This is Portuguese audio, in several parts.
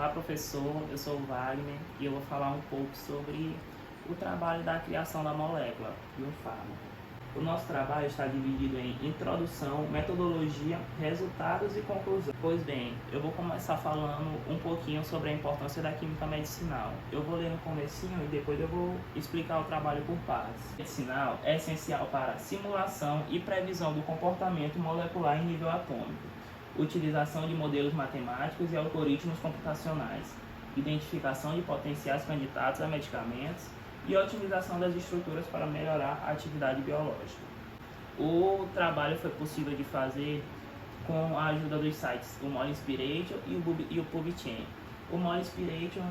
Olá, professor, eu sou o Wagner e eu vou falar um pouco sobre o trabalho da criação da molécula de um fármaco. O nosso trabalho está dividido em introdução, metodologia, resultados e conclusão. Pois bem, eu vou começar falando um pouquinho sobre a importância da química medicinal. Eu vou ler no comecinho e depois eu vou explicar o trabalho por partes. A medicinal é essencial para a simulação e previsão do comportamento molecular em nível atômico, utilização de modelos matemáticos e algoritmos computacionais, identificação de potenciais candidatos a medicamentos e otimização das estruturas para melhorar a atividade biológica. O trabalho foi possível de fazer com a ajuda dos sites o Molespiration e o PubChem. O Molespiration,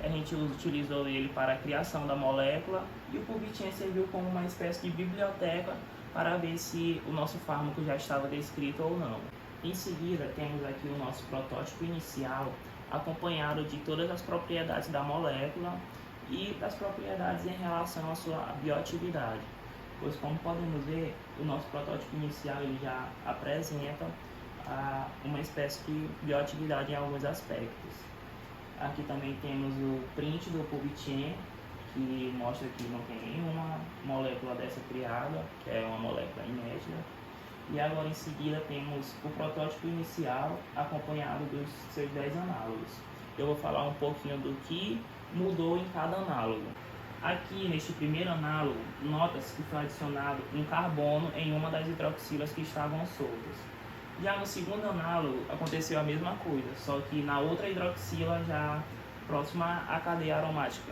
a gente utilizou ele para a criação da molécula e o PubChem serviu como uma espécie de biblioteca para ver se o nosso fármaco já estava descrito ou não. Em seguida, temos aqui o nosso protótipo inicial, acompanhado de todas as propriedades da molécula e das propriedades em relação à sua bioatividade. Pois, como podemos ver, o nosso protótipo inicial ele já apresenta uma espécie de bioatividade em alguns aspectos. Aqui também temos o print do PubChem, que mostra que não tem nenhuma molécula dessa criada, que é uma molécula inédita. E agora em seguida temos o protótipo inicial acompanhado dos seus 10 análogos. Eu vou falar um pouquinho do que mudou em cada análogo. Aqui neste primeiro análogo, nota-se que foi adicionado um carbono em uma das hidroxilas que estavam soltas. Já no segundo análogo aconteceu a mesma coisa, só que na outra hidroxila já próxima à cadeia aromática,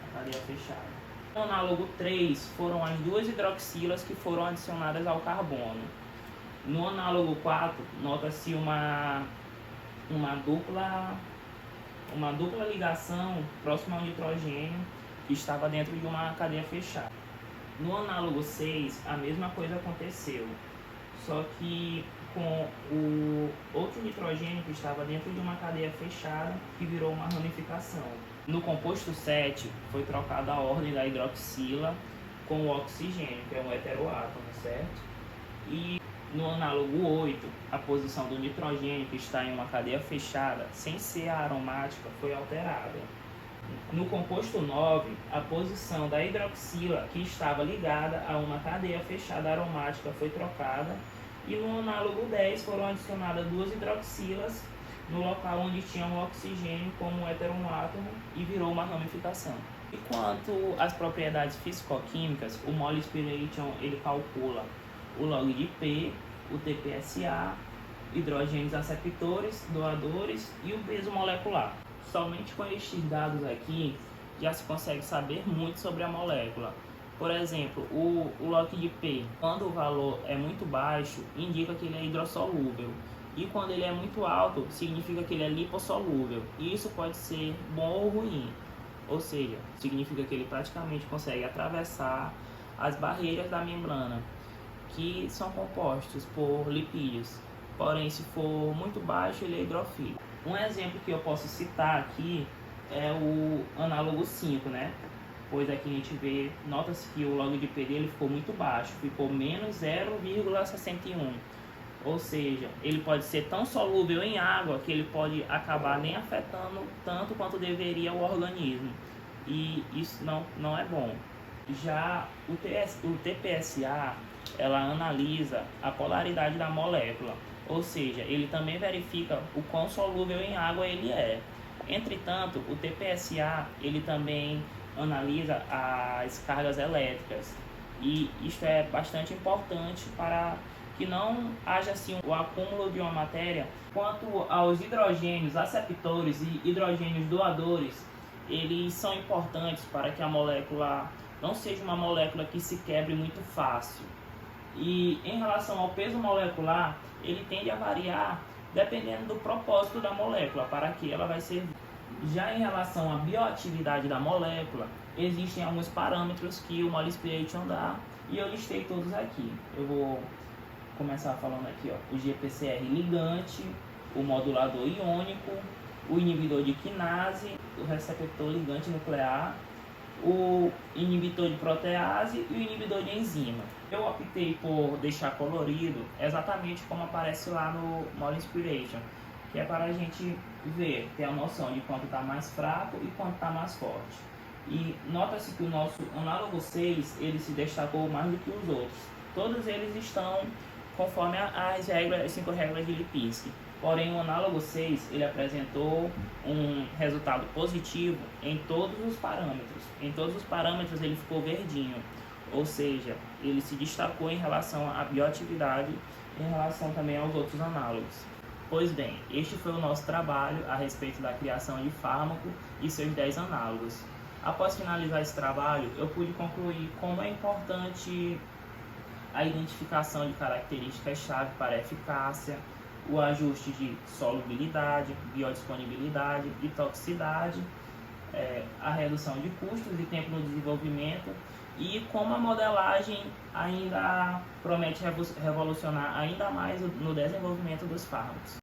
a cadeia fechada. No análogo 3 foram as duas hidroxilas que foram adicionadas ao carbono. No análogo 4, nota-se uma dupla ligação próxima ao nitrogênio que estava dentro de uma cadeia fechada. No análogo 6, a mesma coisa aconteceu, só que com o outro nitrogênio que estava dentro de uma cadeia fechada que virou uma ramificação. No composto 7, foi trocada a ordem da hidroxila com o oxigênio, que é um heteroátomo, certo? E no análogo 8, a posição do nitrogênio que está em uma cadeia fechada, sem ser a aromática, foi alterada. No composto 9, a posição da hidroxila que estava ligada a uma cadeia fechada aromática foi trocada. E no análogo 10 foram adicionadas duas hidroxilas no local onde tinha um oxigênio como um heteroátomo e virou uma ramificação. E quanto às propriedades físico-químicas, o Molespiration ele calcula o log de P, o TPSA, hidrogênios aceptores, doadores e o peso molecular. Somente com estes dados aqui já se consegue saber muito sobre a molécula. Por exemplo, o log de P, quando o valor é muito baixo, indica que ele é hidrossolúvel. E quando ele é muito alto, significa que ele é lipossolúvel. E isso pode ser bom ou ruim. Ou seja, significa que ele praticamente consegue atravessar as barreiras da membrana, que são compostos por lipídios. Porém, se for muito baixo, ele é hidrofílico. Um exemplo que eu posso citar aqui é o análogo 5, né? Pois aqui a gente vê, nota-se que o log de P dele ficou muito baixo, ficou menos 0,61. Ou seja, ele pode ser tão solúvel em água que ele pode acabar nem afetando tanto quanto deveria o organismo. E isso não é bom. Já o TPSA, ela analisa a polaridade da molécula, ou seja, ele também verifica o quão solúvel em água ele é. Entretanto, o TPSA ele também analisa as cargas elétricas, e isto é bastante importante para que não haja assim o acúmulo de uma matéria. Quanto aos hidrogênios aceptores e hidrogênios doadores, eles são importantes para que a molécula não seja uma molécula que se quebre muito fácil. E em relação ao peso molecular, ele tende a variar dependendo do propósito da molécula, para que ela vai servir. Já em relação à bioatividade da molécula, existem alguns parâmetros que o Molespiration dá, e eu listei todos aqui. Eu vou começar falando aqui, ó, o GPCR ligante, o modulador iônico, o inibidor de quinase, o receptor ligante nuclear, o inibidor de protease e o inibidor de enzima. Eu optei por deixar colorido exatamente como aparece lá no Molespiration, que é para a gente ver, ter a noção de quanto está mais fraco e quanto está mais forte. E nota-se que o nosso análogo 6, ele se destacou mais do que os outros. Todos eles estão conforme as 5 regras de Lipinski. Porém, o análogo 6, ele apresentou um resultado positivo em todos os parâmetros. Em todos os parâmetros ele ficou verdinho, ou seja, ele se destacou em relação à bioatividade e em relação também aos outros análogos. Pois bem, este foi o nosso trabalho a respeito da criação de fármaco e seus 10 análogos. Após finalizar esse trabalho, eu pude concluir como é importante a identificação de características-chave para a eficácia, o ajuste de solubilidade, biodisponibilidade e toxicidade, a redução de custos e tempo no desenvolvimento, e como a modelagem ainda promete revolucionar ainda mais no desenvolvimento dos fármacos.